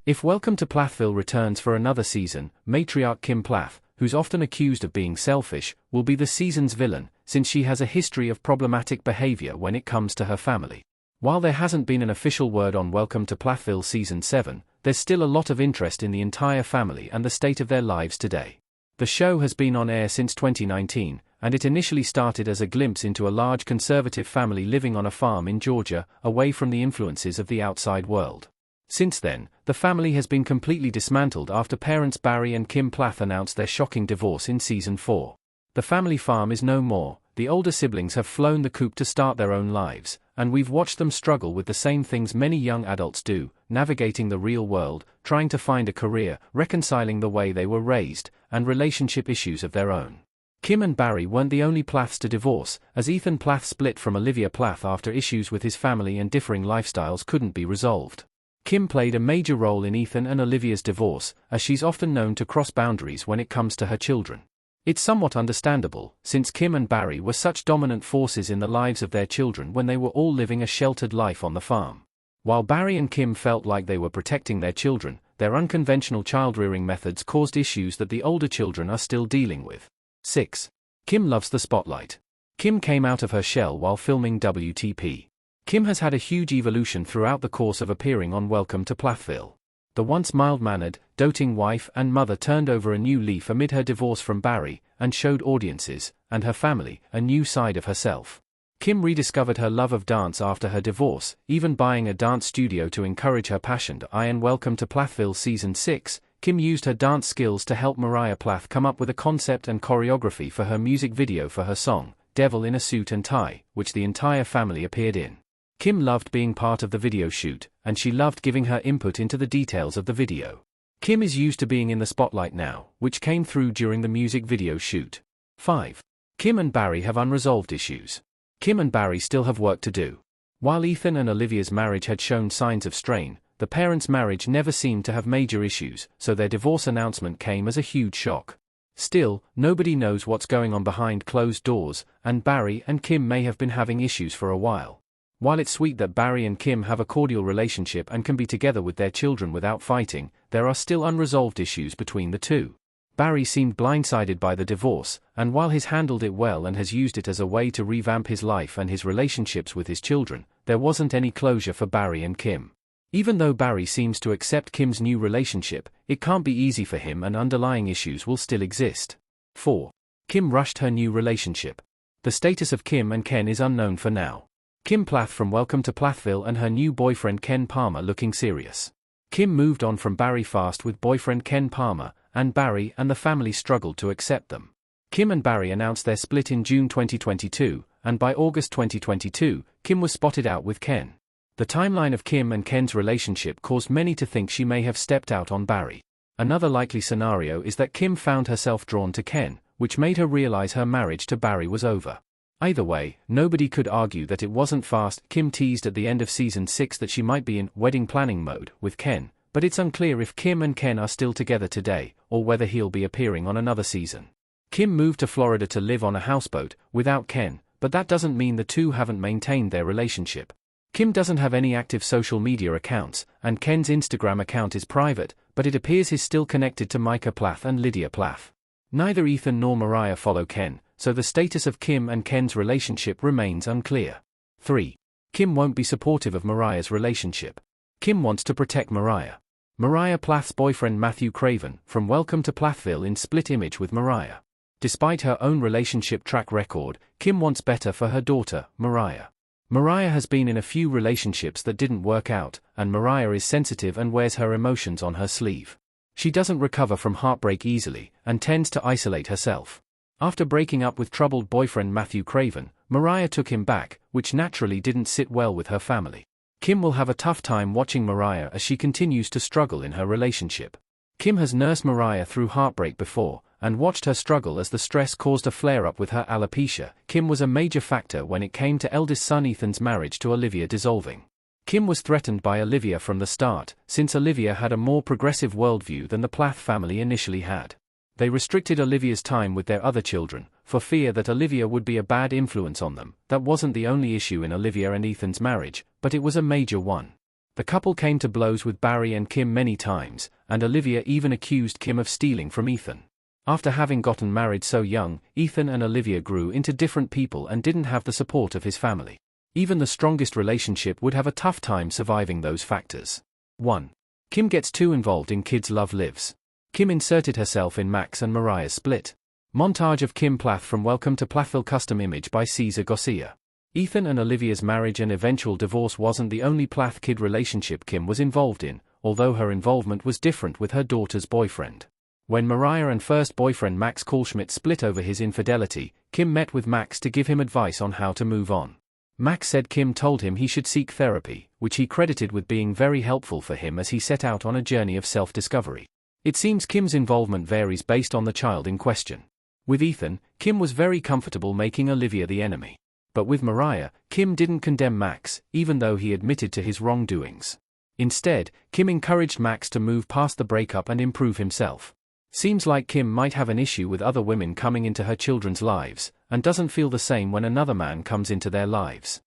If Welcome to Plathville returns for another season, matriarch Kim Plath, who's often accused of being selfish, will be the season's villain, since she has a history of problematic behavior when it comes to her family. While there hasn't been an official word on Welcome to Plathville Season 7, there's still a lot of interest in the entire family and the state of their lives today. The show has been on air since 2019, and it initially started as a glimpse into a large conservative family living on a farm in Georgia, away from the influences of the outside world. Since then, the family has been completely dismantled after parents Barry and Kim Plath announced their shocking divorce in Season 4. The family farm is no more, the older siblings have flown the coop to start their own lives, and we've watched them struggle with the same things many young adults do, navigating the real world, trying to find a career, reconciling the way they were raised, and relationship issues of their own. Kim and Barry weren't the only Plaths to divorce, as Ethan Plath split from Olivia Plath after issues with his family and differing lifestyles couldn't be resolved. Kim played a major role in Ethan and Olivia's divorce, as she's often known to cross boundaries when it comes to her children. It's somewhat understandable, since Kim and Barry were such dominant forces in the lives of their children when they were all living a sheltered life on the farm. While Barry and Kim felt like they were protecting their children, their unconventional child-rearing methods caused issues that the older children are still dealing with. 6. Kim loves the spotlight. Kim came out of her shell while filming WTP. Kim has had a huge evolution throughout the course of appearing on Welcome to Plathville. The once mild-mannered, doting wife and mother turned over a new leaf amid her divorce from Barry, and showed audiences, and her family, a new side of herself. Kim rediscovered her love of dance after her divorce, even buying a dance studio to encourage her passion. In Welcome to Plathville Season 6, Kim used her dance skills to help Mariah Plath come up with a concept and choreography for her music video for her song, Devil in a Suit and Tie, which the entire family appeared in. Kim loved being part of the video shoot, and she loved giving her input into the details of the video. Kim is used to being in the spotlight now, which came through during the music video shoot. 5. Kim and Barry have unresolved issues. Kim and Barry still have work to do. While Ethan and Olivia's marriage had shown signs of strain, the parents' marriage never seemed to have major issues, so their divorce announcement came as a huge shock. Still, nobody knows what's going on behind closed doors, and Barry and Kim may have been having issues for a while. While it's sweet that Barry and Kim have a cordial relationship and can be together with their children without fighting, there are still unresolved issues between the two. Barry seemed blindsided by the divorce, and while he's handled it well and has used it as a way to revamp his life and his relationships with his children, there wasn't any closure for Barry and Kim. Even though Barry seems to accept Kim's new relationship, it can't be easy for him and underlying issues will still exist. 4. Kim rushed her new relationship. The status of Kim and Ken is unknown for now. Kim Plath from Welcome to Plathville and her new boyfriend Ken Palmer looking serious. Kim moved on from Barry fast with boyfriend Ken Palmer, and Barry and the family struggled to accept them. Kim and Barry announced their split in June 2022, and by August 2022, Kim was spotted out with Ken. The timeline of Kim and Ken's relationship caused many to think she may have stepped out on Barry. Another likely scenario is that Kim found herself drawn to Ken, which made her realize her marriage to Barry was over. Either way, nobody could argue that it wasn't fast. Kim teased at the end of Season 6 that she might be in wedding planning mode with Ken, but it's unclear if Kim and Ken are still together today, or whether he'll be appearing on another season. Kim moved to Florida to live on a houseboat, without Ken, but that doesn't mean the two haven't maintained their relationship. Kim doesn't have any active social media accounts, and Ken's Instagram account is private, but it appears he's still connected to Micah Plath and Lydia Plath. Neither Ethan nor Mariah follow Ken, so the status of Kim and Ken's relationship remains unclear. 3. Kim won't be supportive of Mariah's relationship. Kim wants to protect Mariah. Mariah Plath's boyfriend Matthew Craven, from Welcome to Plathville in split image with Mariah. Despite her own relationship track record, Kim wants better for her daughter, Mariah. Mariah has been in a few relationships that didn't work out, and Mariah is sensitive and wears her emotions on her sleeve. She doesn't recover from heartbreak easily, and tends to isolate herself. After breaking up with troubled boyfriend Matthew Craven, Mariah took him back, which naturally didn't sit well with her family. Kim will have a tough time watching Mariah as she continues to struggle in her relationship. Kim has nursed Mariah through heartbreak before, and watched her struggle as the stress caused a flare-up with her alopecia. Kim was a major factor when it came to eldest son Ethan's marriage to Olivia dissolving. Kim was threatened by Olivia from the start, since Olivia had a more progressive worldview than the Plath family initially had. They restricted Olivia's time with their other children, for fear that Olivia would be a bad influence on them. That wasn't the only issue in Olivia and Ethan's marriage, but it was a major one. The couple came to blows with Barry and Kim many times, and Olivia even accused Kim of stealing from Ethan. After having gotten married so young, Ethan and Olivia grew into different people and didn't have the support of his family. Even the strongest relationship would have a tough time surviving those factors. 1. Kim gets too involved in kids' love lives. Kim inserted herself in Max and Mariah's split. Montage of Kim Plath from Welcome to Plathville, custom image by Cesar Garcia. Ethan and Olivia's marriage and eventual divorce wasn't the only Plath kid relationship Kim was involved in, although her involvement was different with her daughter's boyfriend. When Mariah and first boyfriend Max Kohlschmidt split over his infidelity, Kim met with Max to give him advice on how to move on. Max said Kim told him he should seek therapy, which he credited with being very helpful for him as he set out on a journey of self-discovery. It seems Kim's involvement varies based on the child in question. With Ethan, Kim was very comfortable making Olivia the enemy. But with Mariah, Kim didn't condemn Max, even though he admitted to his wrongdoings. Instead, Kim encouraged Max to move past the breakup and improve himself. Seems like Kim might have an issue with other women coming into her children's lives, and doesn't feel the same when another man comes into their lives.